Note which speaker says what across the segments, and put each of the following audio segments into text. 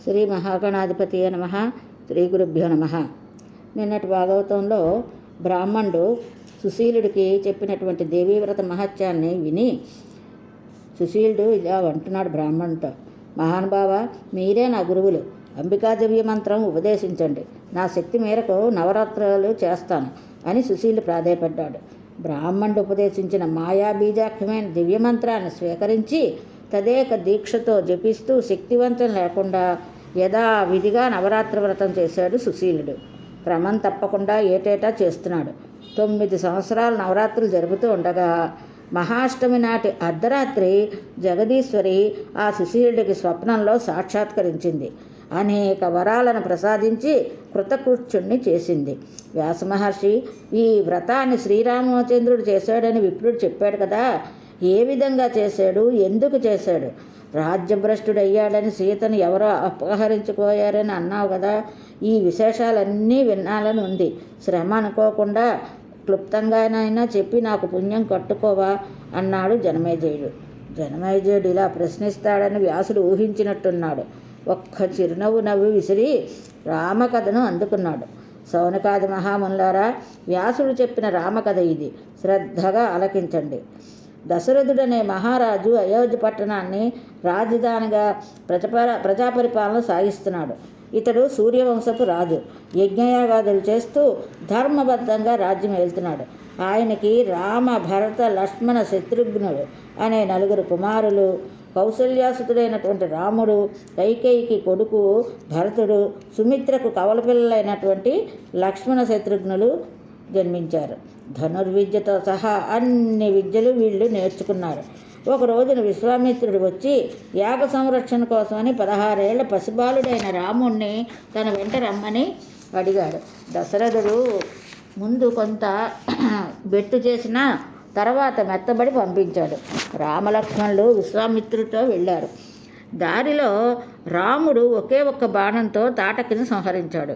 Speaker 1: శ్రీ మహాగణాధిపతియే నమః. శ్రీ గురుభ్యో నమః. నిన్నటి భాగవతంలో బ్రాహ్మణుడు సుశీలుడికి చెప్పినటువంటి దేవీవ్రత మహత్యాన్ని విని సుశీలుడు ఇలా అంటున్నాడు బ్రాహ్మణుడితో, మహానుభావ, మీరే నా గురువులు, అంబికాదేవి మంత్రం ఉపదేశించండి, నా శక్తి మేరకు నవరాత్రులు చేస్తాను అని సుశీలుడు ప్రాధేయపడ్డాడు. బ్రాహ్మణుడు ఉపదేశించిన మాయాబీజాఖ్యమైన దివ్యమంత్రాన్ని స్వీకరించి తదేక దీక్షతో జపిస్తూ శక్తివంతం లేకుండా యథావిధిగా నవరాత్రి వ్రతం చేశాడు సుశీలుడు. క్రమం తప్పకుండా ఏటేటా చేస్తున్నాడు. 9 సంవత్సరాలు నవరాత్రులు జరుగుతూ ఉండగా మహాష్టమి నాటి అర్ధరాత్రి జగదీశ్వరి ఆ సుశీలుడికి స్వప్నంలో సాక్షాత్కరించింది. అనేక వరాలను ప్రసాదించి కృతకృత్యుణ్ణి చేసింది. వ్యాసమహర్షి ఈ వ్రతాన్ని శ్రీరామచంద్రుడు చేశాడని విప్రుడు చెప్పాడు కదా, ఏ విధంగా చేశాడు, ఎందుకు చేశాడు? రాజ్యభ్రష్టుడయ్యాడని సీతను ఎవరో అపహరించుకోయారని అన్నావు కదా, ఈ విశేషాలన్నీ వినాలని ఉంది. శ్రమ అనుకోకుండా క్లుప్తంగానైనా చెప్పి నాకు పుణ్యం కట్టుకోవా అన్నాడు జనమేజయుడు. జనమేజయుడు ఇలా ప్రశ్నిస్తాడని వ్యాసుడు ఊహించినట్టున్నాడు. ఒక్క చిరునవ్వు నవ్వి విసిరి రామకథను అందుకున్నాడు. సౌనకాది మహామునులారా, వ్యాసుడు చెప్పిన రామకథ ఇది, శ్రద్ధగా ఆలకించండి. దశరథుడనే మహారాజు అయోధ్య పట్టణాన్ని రాజధానిగా ప్రజాపరిపాలన సాగిస్తున్నాడు. ఇతడు సూర్యవంశపు రాజు. యజ్ఞయాగాదులు చేస్తూ ధర్మబద్ధంగా రాజ్యం వెళ్తున్నాడు. ఆయనకి రామ, భరత, లక్ష్మణ, శత్రుఘ్నుడు అనే 4 కుమారులు, కౌసల్యాసుతుడైనటువంటి రాముడు, కైకేయికి కొడుకు భరతుడు, సుమిత్రకు కవలపిల్లలైనటువంటి లక్ష్మణ, శత్రుఘ్నులు జన్మించారు. ధనుర్విద్యతో సహా అన్ని విద్యలు వీళ్ళు నేర్చుకున్నారు. ఒక రోజున విశ్వామిత్రుడు వచ్చి యాగ సంరక్షణ కోసమని 16 ఏళ్ల పసిబాలుడైన రాముణ్ణి తన వెంట రమ్మని అడిగాడు. దశరథుడు ముందు కొంత బెట్టు చేసిన తర్వాత మెత్తబడి పంపించాడు. రామలక్ష్మణులు విశ్వామిత్రుడితో వెళ్ళారు. దారిలో రాముడు ఒకే ఒక్క బాణంతో తాటకిని సంహరించాడు.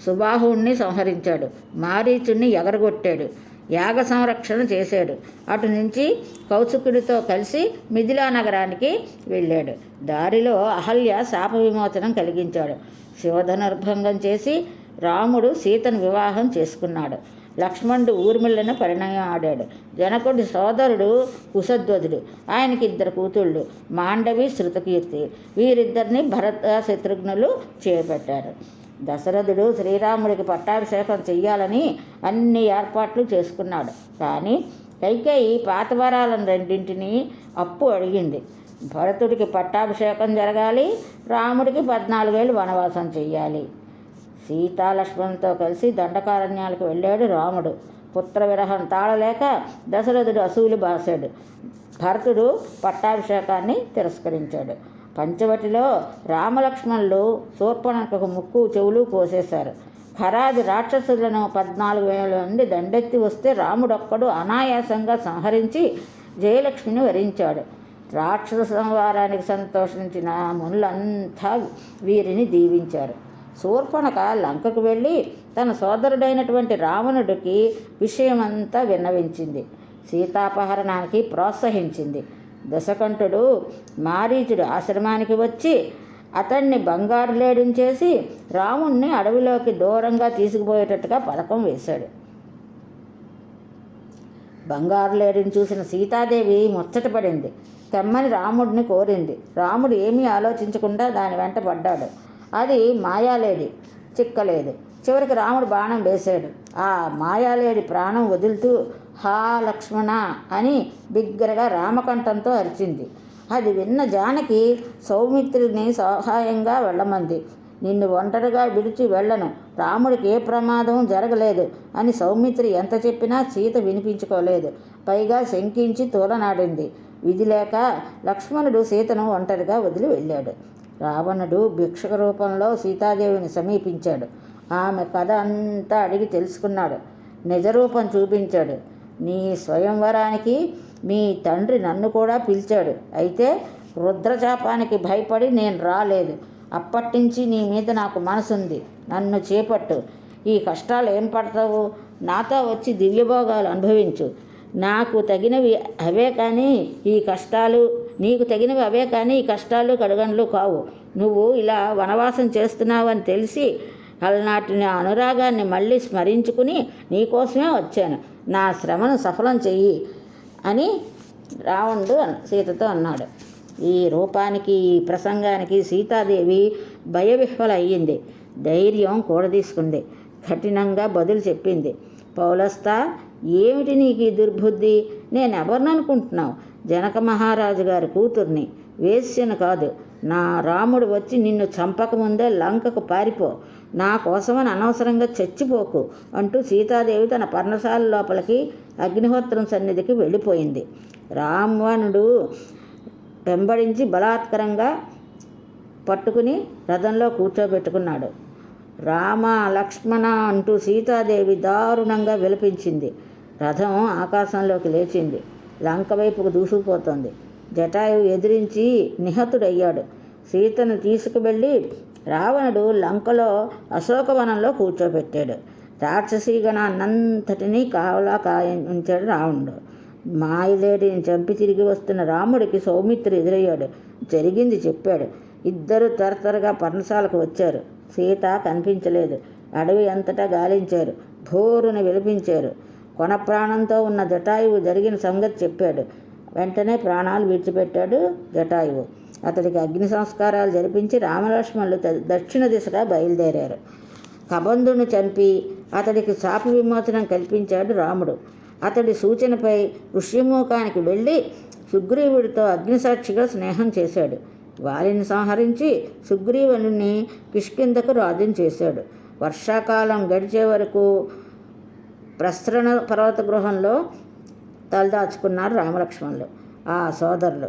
Speaker 1: సుబాహుణ్ణి సంహరించాడు. మారీచుణ్ణి ఎగరగొట్టాడు. యాగ సంరక్షణ చేశాడు. అటు నుంచి కౌశికుడితో కలిసి మిథిలా నగరానికి వెళ్ళాడు. దారిలో అహల్య శాప విమోచనం కలిగించాడు. శివధనుర్భంగం చేసి రాముడు సీతను వివాహం చేసుకున్నాడు. లక్ష్మణుడు ఊర్మిళను పరిణయం ఆడాడు. జనకుడి సోదరుడు కుశధ్వజుడు, ఆయనకి 2 కూతుళ్ళు, మాండవి, శృతకీర్తి. వీరిద్దరిని భరత, శత్రుఘ్నులు చేపట్టారు. దశరథుడు శ్రీరాముడికి పట్టాభిషేకం చెయ్యాలని అన్ని ఏర్పాట్లు చేసుకున్నాడు. కానీ కైకేయి పాత వరాలను 2 అప్పు అడిగింది. భరతుడికి పట్టాభిషేకం జరగాలి, రాముడికి 14 ఏళ్ళు వనవాసం చెయ్యాలి. సీతాలక్ష్మణులతో కలిసి దండకారణ్యాలకు వెళ్ళాడు రాముడు. పుత్ర విరహం తాళలేక దశరథుడు అసూలు బాసాడు. భరతుడు పట్టాభిషేకాన్ని తిరస్కరించాడు. పంచవటిలో రామలక్ష్మణులు శూర్పణఖకు ముక్కు, చెవులు కోసేశారు. ఖరాది రాక్షసులను 14,000 మంది దండెత్తి వస్తే రాముడొక్కడు అనాయాసంగా సంహరించి జయలక్ష్మిని వరించాడు. రాక్షస సంహారానికి సంతోషించిన మునులంతా వీరిని దీవించారు. శూర్పణఖ లంకకు వెళ్ళి తన సోదరుడైనటువంటి రావణుడికి విషయమంతా విన్నవించింది. సీతాపహరణానికి ప్రోత్సహించింది. దశకంఠుడు మారీచుడు ఆశ్రమానికి వచ్చి అతన్ని బంగారు లేడిని చేసి రాముణ్ణి అడవిలోకి దూరంగా తీసుకుపోయేటట్టుగా పథకం వేశాడు. బంగారు లేడిని చూసిన సీతాదేవి ముచ్చటపడింది. తెమ్మని రాముడిని కోరింది. రాముడు ఏమీ ఆలోచించకుండా దాని వెంట పడ్డాడు. అది మాయాలేడి, చిక్కలేదు. చివరికి రాముడు బాణం వేశాడు. ఆ మాయాలేడి ప్రాణం వదులుతూ హా లక్ష్మణ అని బిగ్గరగా రామకంఠంతో అరిచింది. అది విన్న జానకి సౌమిత్రుని సహాయంగా వెళ్ళమంది. నిన్ను ఒంటరిగా విడిచి వెళ్ళను, రాముడికి ఏ ప్రమాదం జరగలేదు అని సౌమిత్రి ఎంత చెప్పినా సీత వినిపించుకోలేదు. పైగా శంకించి తూలనాడింది. విధి లేక లక్ష్మణుడు సీతను ఒంటరిగా వదిలి వెళ్ళాడు. రావణుడు భిక్షక రూపంలో సీతాదేవిని సమీపించాడు. ఆమె కథ అంతా అడిగి తెలుసుకున్నాడు. నిజరూపం చూపించాడు. నీ స్వయంవరానికి మీ తండ్రి నన్ను కూడా పిలిచాడు. అయితే రుద్రచాపానికి భయపడి నేను రాలేదు. అప్పటినుంచి నీ మీద నాకు మనసుంది. నన్ను చేపట్టు. ఈ కష్టాలు ఏం పడతావు? నాతో వచ్చి దివ్యభోగాలు అనుభవించు. నాకు తగినవి అవే కానీ ఈ కష్టాలు, నీకు తగినవి అవే కానీ ఈ కష్టాలు కడగండ్లు కావు. నువ్వు ఇలా వనవాసం చేస్తున్నావని తెలిసి అలనాటి నా అనురాగాన్ని మళ్ళీ స్మరించుకుని నీకోసమే వచ్చాను. నా శ్రమను సఫలం చెయ్యి అని రావణుడు సీతతో అన్నాడు. ఈ రూపానికి, ఈ ప్రసంగానికి సీతాదేవి భయవిహ్వల అయ్యింది. ధైర్యం కూడదీసుకుంది. కఠినంగా బదులు చెప్పింది. పౌలస్తా, ఏమిటి నీకు ఈ దుర్బుద్ధి? నేనెవరిననుకుంటున్నావు? జనక మహారాజు గారి కూతుర్ని, వేశ్యను కాదు. నా రాముడు వచ్చి నిన్ను చంపకముందే లంకకు పారిపో. నా కోసమని అనవసరంగా చచ్చిపోకు అంటూ సీతాదేవి తన పర్ణశాల లోపలికి అగ్నిహోత్రం సన్నిధికి వెళ్ళిపోయింది. రావణుడు వెంబడించి బలాత్కరంగా పట్టుకుని రథంలో కూర్చోబెట్టుకున్నాడు. రామ, లక్ష్మణ అంటూ సీతాదేవి దారుణంగా విలపించింది. రథం ఆకాశంలోకి లేచింది. లంక వైపుకు దూసుకుపోతోంది. జటాయువు ఎదిరించి నిహతుడయ్యాడు. సీతను తీసుకువెళ్ళి రావణుడు లంకలో అశోకవనంలో కూర్చోబెట్టాడు. రాక్షసీగణాన్నంతటినీ కావలా ఉంచాడు రావణుడు. మాయలేడిని చంపి తిరిగి వస్తున్న రాముడికి సౌమిత్రుడు ఎదురయ్యాడు. జరిగింది చెప్పాడు. ఇద్దరు త్వరగా పర్ణశాలకు వచ్చారు. సీత కనిపించలేదు. అడవి అంతటా గాలించారు. భోరున విలపించారు. కొన ప్రాణంతో ఉన్న జటాయువు జరిగిన సంగతి చెప్పాడు. వెంటనే ప్రాణాలు విడిచిపెట్టాడు జటాయువు. అతడికి అగ్ని సంస్కారాలు జరిపించి రామలక్ష్మణులు దక్షిణ దిశగా బయలుదేరారు. కబంధుని చంపి అతడికి శాప విమోచనం కల్పించాడు రాముడు. అతడి సూచనపై ఋష్యమూకానికి వెళ్ళి సుగ్రీవుడితో అగ్నిసాక్షిగా స్నేహం చేశాడు. వారిని సంహరించి సుగ్రీవుని కిష్కింధకు రాజుని చేశాడు. వర్షాకాలం గడిచే వరకు ప్రసరణ పర్వత గృహంలో తలదాచుకున్నారు రామలక్ష్మణులు, ఆ సోదరులు.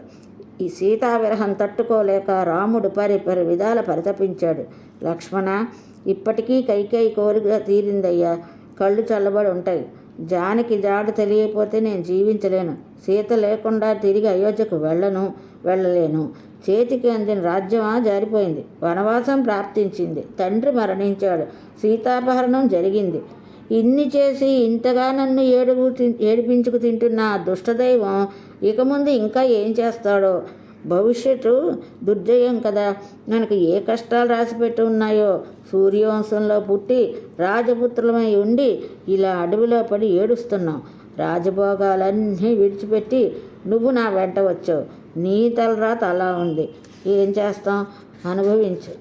Speaker 1: ఈ సీతావిరహం తట్టుకోలేక రాముడు పరి విధాల పరితపించాడు. లక్ష్మణ, ఇప్పటికీ కైకేయి కోరిక తీరిందయ్యా. కళ్ళు చల్లబడి ఉంటాయి. జానకి జాడు తెలియకపోతే నేను జీవించలేను. సీత లేకుండా తిరిగి అయోధ్యకు వెళ్ళలేను. చేతికి అందిన రాజ్యమా జారిపోయింది. వనవాసం ప్రాప్తించింది. తండ్రి మరణించాడు. సీతాపహరణం జరిగింది. ఇన్ని చేసి ఇంతగా నన్ను ఏడిపించుకు తింటున్న దుష్టదైవం ఇక ముందు ఇంకా ఏం చేస్తాడో. భవిష్యత్తు దుర్జయం కదా. మనకు ఏ కష్టాలు రాసిపెట్టి ఉన్నాయో. సూర్యవంశంలో పుట్టి రాజపుత్రులమై ఉండి ఇలా అడవిలో పడి ఏడుస్తున్నాం. రాజభోగాలన్నీ విడిచిపెట్టి నువ్వు నా వెంట వచ్చావు. నీ తలరాత అలా ఉంది. ఏం చేస్తాం? అనుభవించు.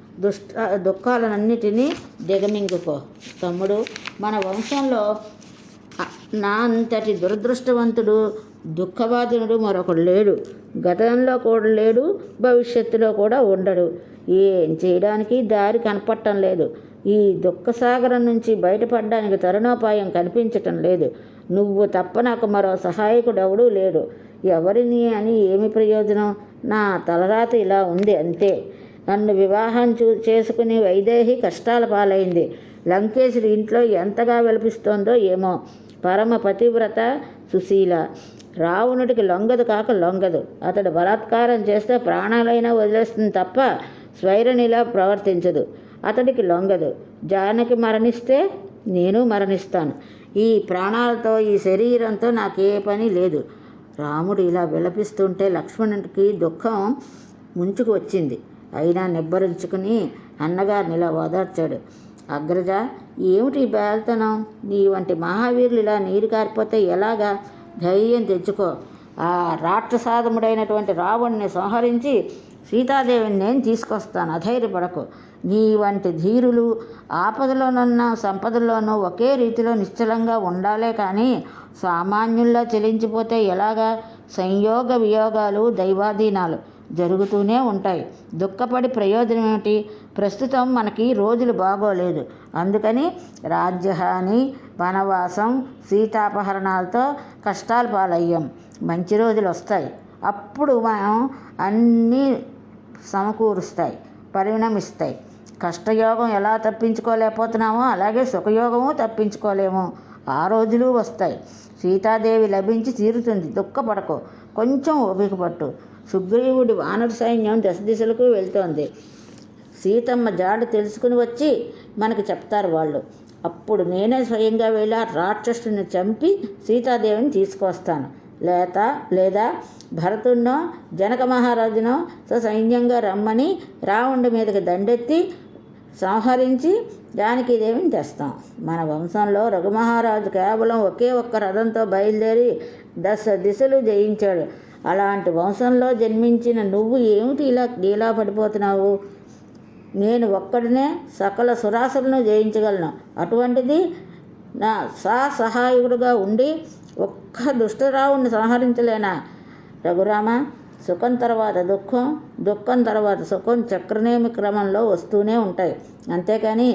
Speaker 1: దుఃఖాలన్నిటినీ దిగమింగుకో. తమ్ముడు, మన వంశంలో నా అంతటి దురదృష్టవంతుడు, దుఃఖబాధినుడు మరొకడు లేడు. గతంలో కూడా లేడు, భవిష్యత్తులో కూడా ఉండడు. ఏం చేయడానికి దారి కనపడటం లేదు. ఈ దుఃఖసాగరం నుంచి బయటపడడానికి తరుణోపాయం కనిపించటం లేదు. నువ్వు తప్ప నాకు మరో సహాయకుడు ఎవడూ లేడు. ఎవరిని అని ఏమి ప్రయోజనం? నా తలరాత ఇలా ఉంది అంతే. నన్ను వివాహం చేసుకుని వైదేహి కష్టాల పాలైంది. లంకేశుడి ఇంట్లో ఎంతగా విలపిస్తోందో ఏమో. పరమ పతివ్రత సుశీల. రావణుడికి లొంగదు కాక లొంగదు. అతడు బలాత్కారం చేస్తే ప్రాణాలైనా వదిలేస్తుంది తప్ప స్వైరణిలా ప్రవర్తించదు. అతడికి లొంగదు. జానకి మరణిస్తే నేను మరణిస్తాను. ఈ ప్రాణాలతో, ఈ శరీరంతో నాకే పని లేదు. రాముడు ఇలా విలపిస్తుంటే లక్ష్మణుడికి దుఃఖం ముంచుకు వచ్చింది. అయినా నిబ్బరించుకుని అన్నగారిని ఇలా ఓదార్చాడు. అగ్రజ, ఏమిటి బేల్తనం? నీ వంటి మహావీరులు ఇలా నీరు కారిపోతే ఎలాగా? ధైర్యం తెచ్చుకో. ఆ రాక్షసాధముడైనటువంటి రావణ్ణి సంహరించి సీతాదేవిని నేను తీసుకొస్తాను. అధైర్యపడకు. నీ వంటి ధీరులు ఆపదలోనన్నా సంపదల్లోనూ ఒకే రీతిలో నిశ్చలంగా ఉండాలే కానీ సామాన్యుల్లో చెలించిపోతే ఎలాగా? సంయోగ వియోగాలు దైవాధీనాలు జరుగుతూనే ఉంటాయి. దుఃఖపడి ప్రయోజనం ఏమిటి? ప్రస్తుతం మనకి రోజులు బాగోలేదు. అందుకని రాజ్యహాని, వనవాసం, సీతాపహరణాలతో కష్టాలు పాలయ్యాం. మంచి రోజులు వస్తాయి. అప్పుడు మనం అన్నీ సమకూరుస్తాయి, పరిణమిస్తాయి. కష్టయోగం ఎలా తప్పించుకోలేకపోతున్నామో అలాగే సుఖయోగము తప్పించుకోలేము. ఆ రోజులు వస్తాయి. సీతాదేవి లభించి తీరుతుంది. దుఃఖపడకు. కొంచెం ఓపిక పట్టు. సుగ్రీవుడి వానర సైన్యం దశ దిశలకు వెళ్తోంది. సీతమ్మ జాడు తెలుసుకుని వచ్చి మనకి చెప్తారు వాళ్ళు. అప్పుడు నేనే స్వయంగా వెళ్ళి ఆ రాక్షసుని చంపి సీతాదేవిని తీసుకొస్తాను. లేదా భరతుడినో జనక మహారాజునో ససైన్యంగా రమ్మని రావణుడి మీదకి దండెత్తి సంహరించి జానకీదేవిని తెస్తాం. మన వంశంలో రఘుమహారాజు కేవలం ఒకే ఒక్క రథంతో బయలుదేరి 10 దిశలు జయించాడు. అలాంటి వంశంలో జన్మించిన నువ్వు ఏమిటి ఇలా పడిపోతున్నావు? నేను ఒక్కడినే సకల సురాసులను జయించగలను. అటువంటిది నా సహాయకుడుగా ఉండి ఒక్క దుష్టరావుణ్ణి సంహరించలేనా? రఘురామ, సుఖం తర్వాత దుఃఖం, దుఃఖం తర్వాత సుఖం చక్రనేమి క్రమంలో వస్తూనే ఉంటాయి. అంతేకాని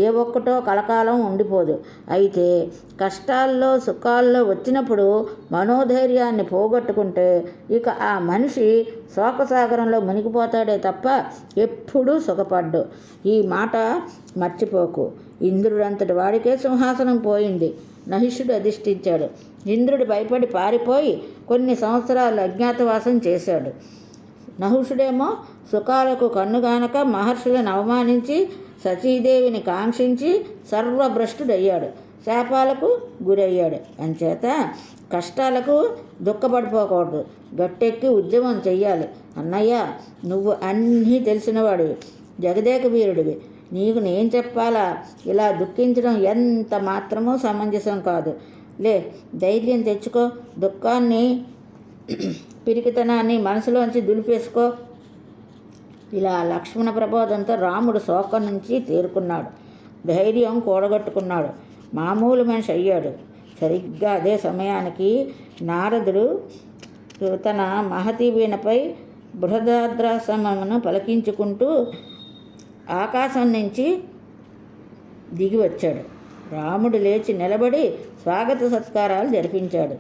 Speaker 1: ఏ ఒక్కటో కలకాలం ఉండిపోదు. అయితే కష్టాల్లో సుఖాల్లో వచ్చినప్పుడు మనోధైర్యాన్ని పోగొట్టుకుంటే ఇక ఆ మనిషి శోకసాగరంలో మునిగిపోతాడే తప్ప ఎప్పుడూ సుఖపడ్డు. ఈ మాట మర్చిపోకు. ఇంద్రుడంతటి వాడికే సింహాసనం పోయింది. నహిషుడు అధిష్ఠించాడు. ఇంద్రుడు భయపడి పారిపోయి కొన్ని సంవత్సరాలు అజ్ఞాతవాసం చేశాడు. నహుషుడేమో సుఖాలకు కన్నుగానక మహర్షులను అవమానించి సచీదేవిని కాంక్షించి సర్వభ్రష్టుడయ్యాడు. శాపాలకు గురయ్యాడు. అంచేత కష్టాలకు దుఃఖపడిపోకూడదు. గట్టెక్కి ఉద్యమం చెయ్యాలి. అన్నయ్య, నువ్వు అన్నీ తెలిసినవాడివి, జగదేక వీరుడివి. నీకు నేను చెప్పాలా? ఇలా దుఃఖించడం ఎంత మాత్రమూ సమంజసం కాదు. ధైర్యం తెచ్చుకో. దుఃఖాన్ని, పిరికితనాన్ని మనసులోంచి దులిపేసుకో. ఇలా లక్ష్మణ ప్రబోధంతో రాముడు శోకం నుంచి తేరుకున్నాడు. ధైర్యం కూడగట్టుకున్నాడు. మామూలు మనిషి అయ్యాడు. సరిగ్గా అదే సమయానికి నారదుడు తన మహతి వీణపై బృహదాద్రాశ్రమమును పలికించుకుంటూ ఆకాశం నుంచి దిగి వచ్చాడు. రాముడు లేచి నిలబడి స్వాగత సత్కారాలు జరిపించాడు.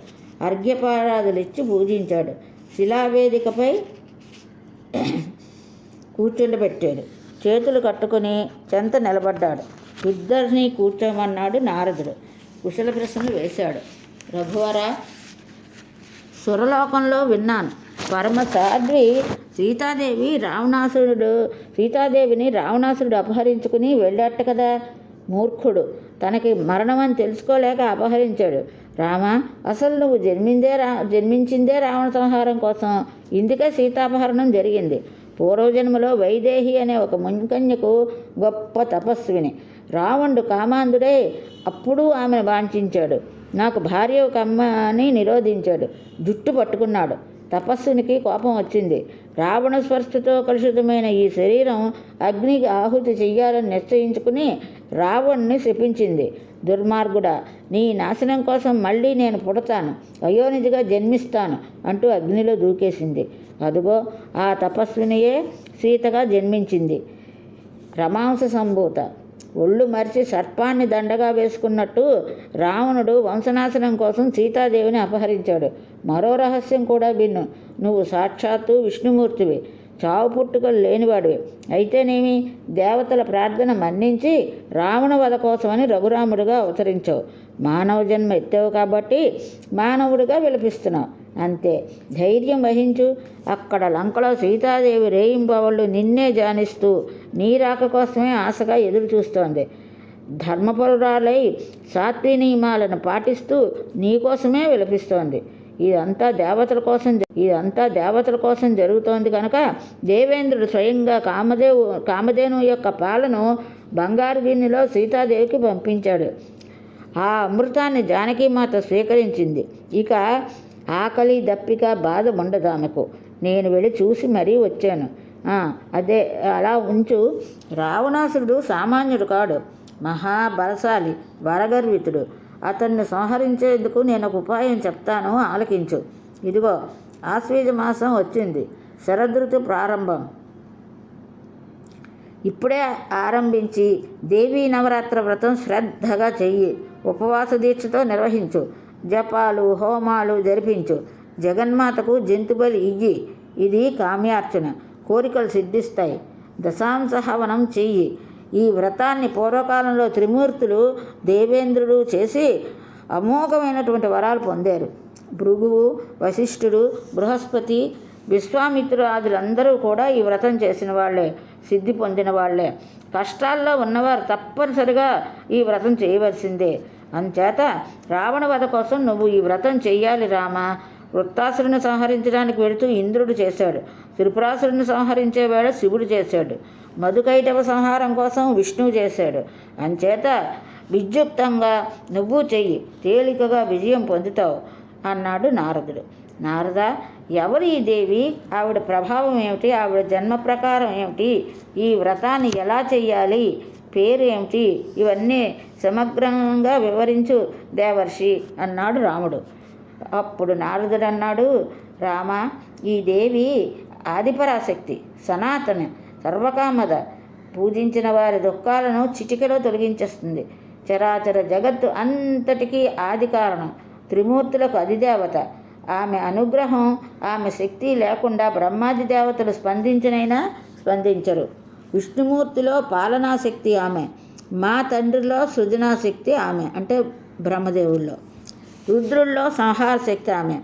Speaker 1: అర్ఘ్యపారాదులిచ్చి పూజించాడు. శిలావేదికపై కూర్చుండబెట్టాడు. చేతులు కట్టుకుని చెంత నిలబడ్డాడు. ఇద్దరినీ కూర్చోమన్నాడు నారదుడు. కుశల ప్రశ్నలు వేశాడు. రఘువర, సురలోకంలో విన్నాను, పరమ సాధ్వి సీతాదేవిని రావణాసురుడు అపహరించుకుని వెళ్ళాట కదా. మూర్ఖుడు, తనకి మరణమని తెలుసుకోలేక అపహరించాడు. రామ, అసలు నువ్వు జన్మించిందే రావణ సంహారం కోసం. ఇందుకే సీతాపహరణం జరిగింది. పూర్వజన్మలో వైదేహి అనే ఒక మున్కన్యకు గొప్ప తపస్విని. రావణుడు కామాంధుడై అప్పుడు ఆమెను వాంఛించాడు. నాకు భార్య కమ్మని నిరోధించాడు. జుట్టు పట్టుకున్నాడు. తపస్సునికి కోపం వచ్చింది. రావణ స్పర్శతో కలుషితమైన ఈ శరీరం అగ్నికి ఆహుతి చెయ్యాలని నిశ్చయించుకుని రావణ్ణి శపించింది. దుర్మార్గుడా, నీ నాశనం కోసం మళ్ళీ నేను పుడతాను, అయోనిజిగా జన్మిస్తాను అంటూ అగ్నిలో దూకేసింది. అదుగో ఆ తపస్వినియే సీతగా జన్మించింది. రమాంస సంభూత. ఒళ్ళు మరిచి సర్పాన్ని దండగా వేసుకున్నట్టు రావణుడు వంశనాశనం కోసం సీతాదేవిని అపహరించాడు. మరో రహస్యం కూడా విన్ను. నువ్వు సాక్షాత్తు విష్ణుమూర్తివి, చావు పుట్టుకలు లేనివాడివి. అయితేనేమి, దేవతల ప్రార్థన మన్నించి రావణ వధ కోసమని రఘురాముడిగా అవతరించావు. మానవ జన్మ ఎత్తావు కాబట్టి మానవుడిగా విలపిస్తున్నావు. అంతే, ధైర్యం వహించు. అక్కడ లంకలో సీతాదేవి రేయింబవళ్ళు నిన్నే జానిస్తూ నీ రాక కోసమే ఆశగా ఎదురు చూస్తోంది. ధర్మపరురాలై సాత్వి నియమాలను పాటిస్తూ నీకోసమే విలపిస్తోంది. ఇదంతా దేవతల కోసం జరుగుతోంది కనుక దేవేంద్రుడు స్వయంగా కామధేను యొక్క పాలను బంగారు గిన్నెలో సీతాదేవికి పంపించాడు. ఆ అమృతాన్ని జానకీమాత స్వీకరించింది. ఇక ఆకలి దప్పిక బాధ ఉండదు ఆమెకు. నేను వెళ్ళి చూసి మరీ వచ్చాను. అదే అలా ఉంచు. రావణాసురుడు సామాన్యుడు కాడు, మహాబలశాలి, వరగర్వితుడు. అతన్ని సంహరించేందుకు నేను ఒక ఉపాయం చెప్తాను, ఆలకించు. ఇదిగో, ఆశ్వీజ మాసం వచ్చింది, శరదృతు ప్రారంభం. ఇప్పుడే ఆరంభించి దేవీ నవరాత్ర వ్రతం శ్రద్ధగా చెయ్యి. ఉపవాస దీక్షతో నిర్వహించు. జపాలు హోమాలు జరిపించు. జగన్మాతకు జంతుబలి ఇయ్యి. ఇది కామ్యార్చన, కోరికలు సిద్ధిస్తాయి. దశాంశ హవనం చెయ్యి. ఈ వ్రతాన్ని పూర్వకాలంలో త్రిమూర్తులు దేవేంద్రుడు చేసి అమోఘమైనటువంటి వరాలు పొందారు. భృగువు, వశిష్ఠుడు, బృహస్పతి, విశ్వామిత్రాదులందరూ కూడా ఈ వ్రతం చేసిన వాళ్లే, సిద్ధి పొందిన వాళ్లే. కష్టాల్లో ఉన్నవారు తప్పనిసరిగా ఈ వ్రతం చేయవలసిందే. అందుచేత రావణ వధ కోసం నువ్వు ఈ వ్రతం చెయ్యాలి రామా. వృత్తాసురుని సంహరించడానికి వెళుతూ ఇంద్రుడు చేశాడు. త్రిపురాసురుని సంహరించే వేళ శివుడు చేశాడు. మధుకైటవ సంహారం కోసం విష్ణువు చేశాడు. అంచేత విద్యుక్తంగా నువ్వు చెయ్యి, తేలికగా విజయం పొందుతావు అన్నాడు నారదుడు. నారద, ఎవరు ఈ దేవి? ఆవిడ ప్రభావం ఏమిటి? ఆవిడ జన్మ ప్రకారం ఏమిటి? ఈ వ్రతాన్ని ఎలా చెయ్యాలి? పేరు ఏమిటి? ఇవన్నీ సమగ్రంగా వివరించు దేవర్షి అన్నాడు రాముడు. అప్పుడు నారదుడు అన్నాడు, రామ, ఈ దేవి ఆదిపరాశక్తి, సనాతన, సర్వకామద. పూజించిన వారి దుఃఖాలను చిటికెలో తొలగించేస్తుంది. చరాచర జగత్తు అంతటికీ ఆది కారణం. త్రిమూర్తులకు అధిదేవత. ఆమె అనుగ్రహం, ఆమె శక్తి లేకుండా బ్రహ్మాది దేవతలు స్పందించనైనా స్పందించరు. విష్ణుమూర్తిలో పాలనాశక్తి ఆమె. మా తండ్రిలో సృజనాశక్తి ఆమె, అంటే బ్రహ్మదేవుల్లో. రుద్రుల్లో సంహార శక్తి ఆమె.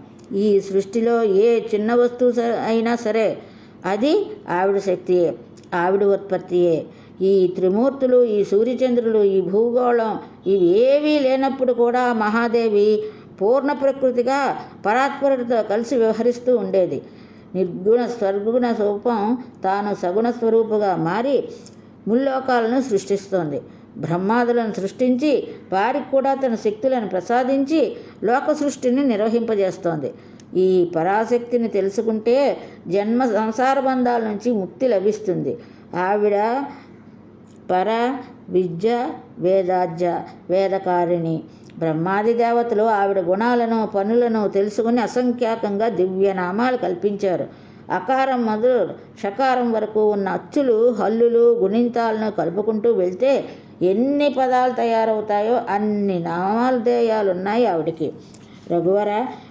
Speaker 1: ఈ సృష్టిలో ఏ చిన్న వస్తువు అయినా సరే అది ఆవిడ శక్తియే, ఆవిడ ఉత్పత్తియే. ఈ త్రిమూర్తులు, ఈ సూర్యచంద్రులు, ఈ భూగోళం ఇవి ఏవీ లేనప్పుడు కూడా మహాదేవి పూర్ణ ప్రకృతిగా పరాత్పరుడితో కలిసి వ్యవహరిస్తూ ఉండేది. నిర్గుణ స్వర్గుణ రూపం తాను సగుణ స్వరూపుగా మారి ముల్లోకాలను సృష్టిస్తోంది. బ్రహ్మాదులను సృష్టించి వారికి కూడా తన శక్తులను ప్రసాదించి లోక సృష్టిని నిర్వహింపజేస్తోంది. ఈ పరాశక్తిని తెలుసుకుంటే జన్మ సంసార బంధాల నుంచి ముక్తి లభిస్తుంది. ఆవిడ పర, విద్య, వేదాజ్య, వేదకారిణి. బ్రహ్మాది దేవతలు ఆవిడ గుణాలను, పనులను తెలుసుకుని అసంఖ్యాకంగా దివ్యనామాలు కల్పించారు. అకారం మొదలు షకారం వరకు ఉన్న అచ్చులు, హల్లులు, గుణింతాలను కలుపుకుంటూ వెళ్తే ఎన్ని పదాలు తయారవుతాయో అన్ని నామాలధేయాలున్నాయి ఆవిడికి. రఘువర,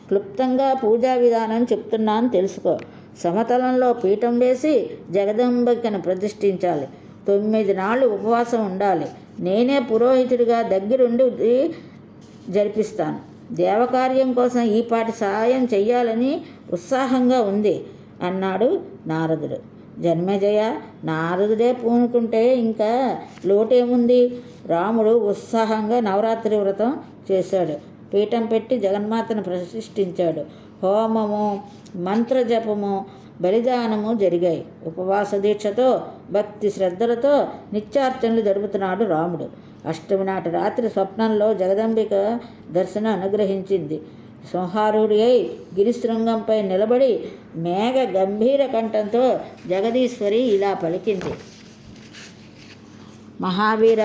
Speaker 1: క్లుప్తంగా పూజా విధానం చెప్తున్నాను తెలుసుకో. సమతలంలో పీఠం వేసి జగదంబికను ప్రతిష్ఠించాలి. 9 నాళ్ళు ఉపవాసం ఉండాలి. నేనే పురోహితుడిగా దగ్గరుండి జరిపిస్తాను. దేవకార్యం కోసం ఈపాటి సహాయం చెయ్యాలని ఉత్సాహంగా ఉంది అన్నాడు నారదుడు. జన్మజయ, నారదుడే పూనుకుంటే ఇంకా లోటేముంది? రాముడు ఉత్సాహంగా నవరాత్రి వ్రతం చేశాడు. పీఠం పెట్టి జగన్మాతను ప్రతిష్ఠించాడు. హోమము, మంత్రజపము, బలిదానము జరిగాయి. ఉపవాస దీక్షతో, భక్తి శ్రద్ధలతో నిత్యార్చనలు జరుపుతున్నాడు రాముడు. అష్టమి నాటి రాత్రి స్వప్నంలో జగదంబిక దర్శనం అనుగ్రహించింది. సంహారుడి అయి గిరిశృంగంపై నిలబడి మేఘ గంభీర కంఠంతో జగదీశ్వరి ఇలా పలికింది. మహావీర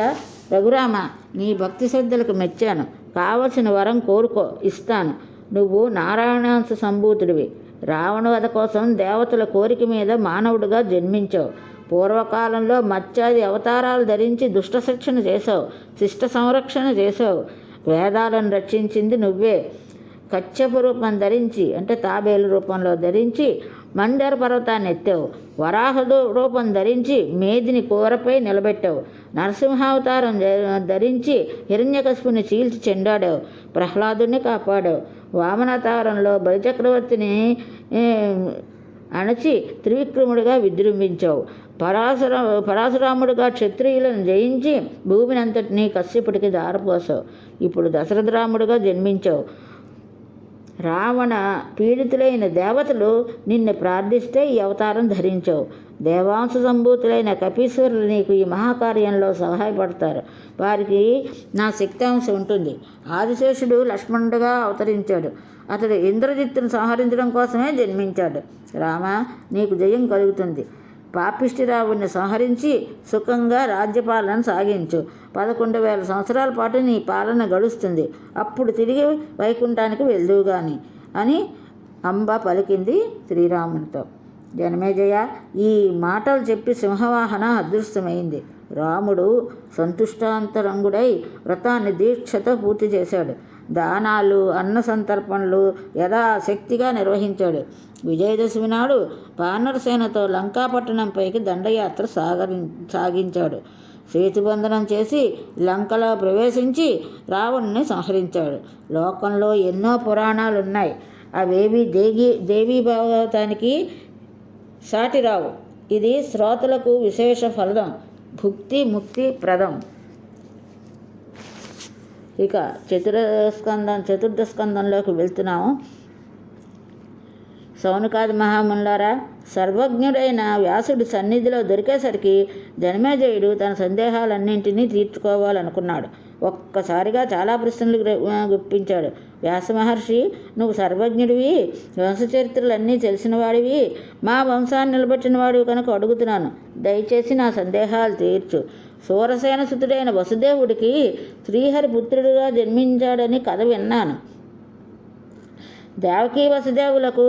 Speaker 1: రఘురామ, నీ భక్తి శ్రద్ధలకు మెచ్చాను. కావలసిన వరం కోరుకో, ఇస్తాను. నువ్వు నారాయణాంశ సంభూతుడివి. రావణ వధ కోసం దేవతల కోరిక మీద మానవుడిగా జన్మించావు. పూర్వకాలంలో మత్స్యాది అవతారాలు ధరించి దుష్ట శిక్షణ చేశావు, శిష్ట సంరక్షణ చేశావు. వేదాలను రక్షించింది నువ్వే. కశ్యప రూపం ధరించి, అంటే తాబేలు రూపంలో ధరించి మండర పర్వతాన్ని ఎత్తావు. వరాహుడు రూపం ధరించి మేదిని కూరపై నిలబెట్టావు. నరసింహావతారం ధరించి హిరణ్యకశిపుని చీల్చి చెండాడావు. ప్రహ్లాదుని కాపాడావు. వామనావతారంలో బలిచక్రవర్తిని అణచి త్రివిక్రముడిగా విజృంభించావు. పరశురాముడిగా క్షత్రియులను జయించి భూమిని అంతటినీ కశ్యపుడికి దారపోసావు. ఇప్పుడు దశరథరాముడిగా జన్మించావు. రావణ పీడితులైన దేవతలు నిన్ను ప్రార్థిస్తే ఈ అవతారం ధరించావు. దేవాంశ సంభూతులైన కపీశ్వరులు నీకు ఈ మహాకార్యంలో సహాయపడతారు. వారికి నా శక్తాంశ ఉంటుంది. ఆదిశేషుడు లక్ష్మణుడిగా అవతరించాడు. అతడు ఇంద్రజిత్తును సంహరించడం కోసమే జన్మించాడు. రామ, నీకు జయం కలుగుతుంది. పాపిష్టి రావుడిని సంహరించి సుఖంగా రాజ్యపాలన సాగించు. 11,000 సంవత్సరాల పాటు నీ పాలన గడుస్తుంది. అప్పుడు తిరిగి వైకుంఠానికి వెళ్దువు గాని అని అంబ పలికింది శ్రీరామునితో. జనమేజయ, ఈ మాటలు చెప్పి సింహవాహన అదృశ్యమైంది. రాముడు సంతుష్టాంతరంగుడై వ్రతాన్ని దీక్షతో పూర్తి చేశాడు. దానాలు, అన్న సంతర్పణలు యథాశక్తిగా నిర్వహించాడు. విజయదశమి నాడు వానరసేనతో లంకాపట్టణంపైకి దండయాత్ర సాగించాడు. సేతుబంధనం చేసి లంకలో ప్రవేశించి రావణుని సంహరించాడు. లోకంలో ఎన్నో పురాణాలు ఉన్నాయి. అవేవి దేవీ భాగవతానికి సాటిరావు. ఇది శ్రోతలకు విశేష ఫలదం, భుక్తి ముక్తి ప్రదం. ఇక చతుర్థ స్కందంలోకి వెళ్తున్నాము. సౌనకాది మహామునులారా, సర్వజ్ఞుడైన వ్యాసుడి సన్నిధిలో దొరికేసరికి జనమేజయుడు తన సందేహాలన్నింటినీ తీర్చుకోవాలనుకున్నాడు. ఒక్కసారిగా చాలా ప్రశ్నలు గుప్పించాడు. వ్యాస మహర్షి, నువ్వు సర్వజ్ఞుడివి, వంశచరిత్రలన్నీ తెలిసినవాడివి, మా వంశాన్ని నిలబెట్టిన వాడివి కనుక అడుగుతున్నాను. దయచేసి నా సందేహాలు తీర్చు. సూరసేన సుతుడైన వసుదేవుడికి శ్రీహరి పుత్రుడిగా జన్మించాడని కథ విన్నాను. దేవకీ వసుదేవులకు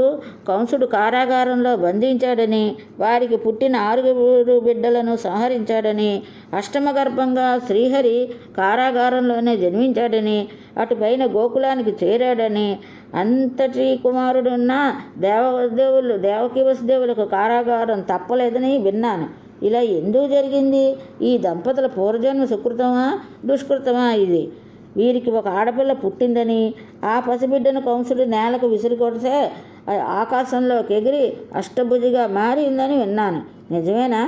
Speaker 1: కంసుడు కారాగారంలో బంధించాడని, వారికి పుట్టిన 6 బిడ్డలను సంహరించాడని, అష్టమగర్భంగా శ్రీహరి కారాగారంలోనే జన్మించాడని, అటుపైన గోకులానికి చేరాడని, అంతటి కుమారుడున్న దేవకీ వసుదేవులకు కారాగారం తప్పలేదని విన్నాను. ఇలా ఎందుకు జరిగింది? ఈ దంపతుల పూర్వజన్మ సుకృతమా దుష్కృతమా ఇది? వీరికి ఒక ఆడపిల్ల పుట్టిందని, ఆ పసిబిడ్డను కంసుడు నేలకు విసిరికొడితే ఆకాశంలోకి ఎగిరి అష్టభుజిగా మారిందని విన్నాను. నిజమేనా?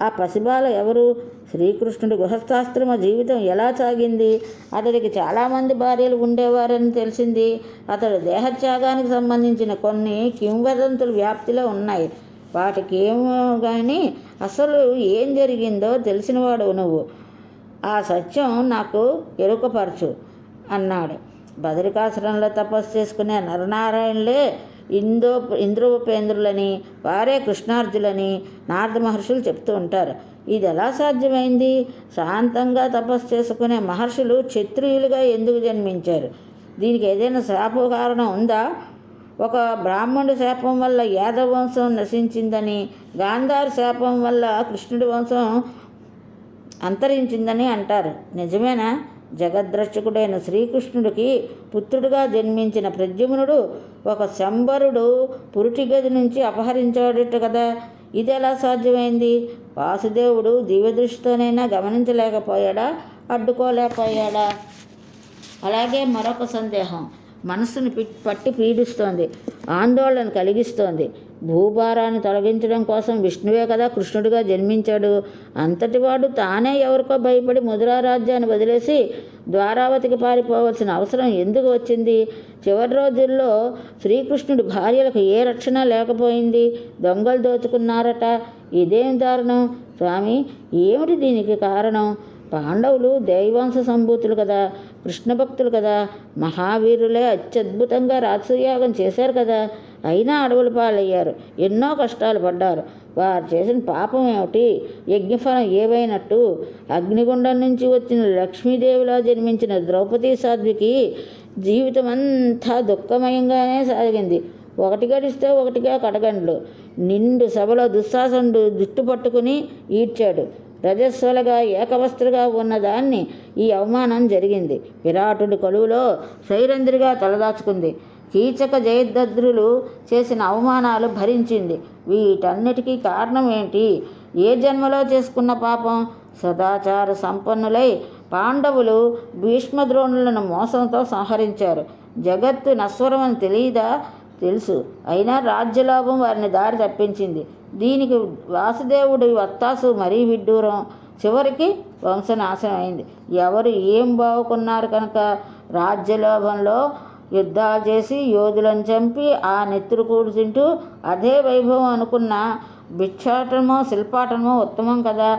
Speaker 1: ఆ పసిబాల ఎవరు? శ్రీకృష్ణుడి గృహస్థాశ్రమ జీవితం ఎలా సాగింది? అతడికి చాలామంది భార్యలు ఉండేవారని తెలిసింది. అతడు దేహత్యాగానికి సంబంధించిన కొన్ని కింవదంతులు వ్యాప్తిలో ఉన్నాయి. వాటికేమో కానీ అసలు ఏం జరిగిందో తెలిసినవాడు నువ్వు. ఆ సత్యం నాకు ఎరుకపరచు అన్నాడు. బదరికాశ్రమంలో తపస్సు చేసుకునే నరనారాయణులే ఇంద్రోపేంద్రులని, వారే కృష్ణార్జులని నారద మహర్షులు చెప్తూ ఉంటారు. ఇది ఎలా సాధ్యమైంది? శాంతంగా తపస్సు చేసుకునే మహర్షులు క్షత్రియులుగా ఎందుకు జన్మించారు? దీనికి ఏదైనా శాప కారణం ఉందా? ఒక బ్రాహ్మణుడి శాపం వల్ల యాదవ వంశం నశించిందని, గాంధారి శాపం వల్ల కృష్ణుడి వంశం అంతరించిందని అంటారు. నిజమేనా? జగద్రక్షకుడైన శ్రీకృష్ణుడికి పుత్రుడిగా జన్మించిన ప్రద్యుమ్నుడు ఒక శంబరుడు పురుటి గది నుంచి అపహరించాడట కదా, ఇది ఎలా సాధ్యమైంది? వాసుదేవుడు దివ్యదృష్టితోనైనా గమనించలేకపోయాడా? అడ్డుకోలేకపోయాడా? అలాగే మరొక సందేహం మనస్సును పట్టి పీడిస్తోంది, ఆందోళన కలిగిస్తోంది. భూభారాన్ని తొలగించడం కోసం విష్ణువే కదా కృష్ణుడిగా జన్మించాడు. అంతటివాడు తానే ఎవరికో భయపడి మధురా రాజ్యాన్ని వదిలేసి ద్వారావతికి పారిపోవలసిన అవసరం ఎందుకు వచ్చింది? చివరి రోజుల్లో శ్రీకృష్ణుడి భార్యలకు ఏ రక్షణ లేకపోయింది, దొంగలు దోచుకున్నారట. ఇదేం దారుణం స్వామి? ఏమిటి దీనికి కారణం? పాండవులు దైవాంశ సంభూతులు కదా, కృష్ణ భక్తులు కదా, మహావీరులే అత్యద్భుతంగా రాజసూయాగం చేశారు కదా. అయినా అడవుల పాలయ్యారు, ఎన్నో కష్టాలు పడ్డారు. వారు చేసిన పాపం ఏమిటి? యజ్ఞఫలం ఏవైనట్టు? అగ్నిగుండం నుంచి వచ్చిన లక్ష్మీదేవిలా జన్మించిన ద్రౌపదీ సాధ్వికి జీవితం అంతా దుఃఖమయంగానే సాగింది. ఒకటి గడిస్తే ఒకటిగా కడగండ్లు. నిండు సభలో దుశ్శాసనుడు జుట్టు పట్టుకుని ఈడ్చాడు. రజస్వలగా ఏకవస్త్రగా ఉన్నదాన్ని ఈ అవమానం జరిగింది. విరాటుడి కొలువులో సైరంధ్రిగా తలదాచుకుంది. కీచక జయద్రథులు చేసిన అవమానాలు భరించింది. వీటన్నిటికీ కారణం ఏంటి? ఏ జన్మలో చేసుకున్న పాపం? సదాచార సంపన్నులై పాండవులు భీష్మద్రోణులను మోసంతో సంహరించారు. జగత్తు నశ్వరమని తెలియదా? తెలుసు. అయినా రాజ్యలాభం వారిని దారి తప్పించింది. దీనికి వాసుదేవుడి వత్తాసు మరీ విడ్డూరం. చివరికి వంశనాశనం అయింది. ఎవరు ఏం బావుకున్నారు కనుక రాజ్యలోభంలో యుద్ధాలు చేసి యోధులను చంపి ఆ నెత్తురు కూడు తింటూ అదే వైభవం అనుకున్న భిక్షాటనమో శిల్పాటనమో ఉత్తమం కదా.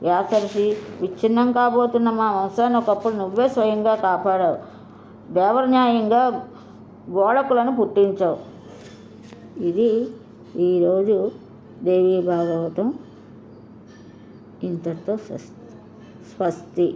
Speaker 1: వ్యాసర్షి, విచ్ఛిన్నం కాబోతున్న మా వంశాన్ని ఒకప్పుడు నువ్వే స్వయంగా కాపాడావు. దేవన్యాయంగా గోళకులను పుట్టించావు. ఇది ఈరోజు దేవీ భాగవతం. ఇంతటితో స్వస్తి.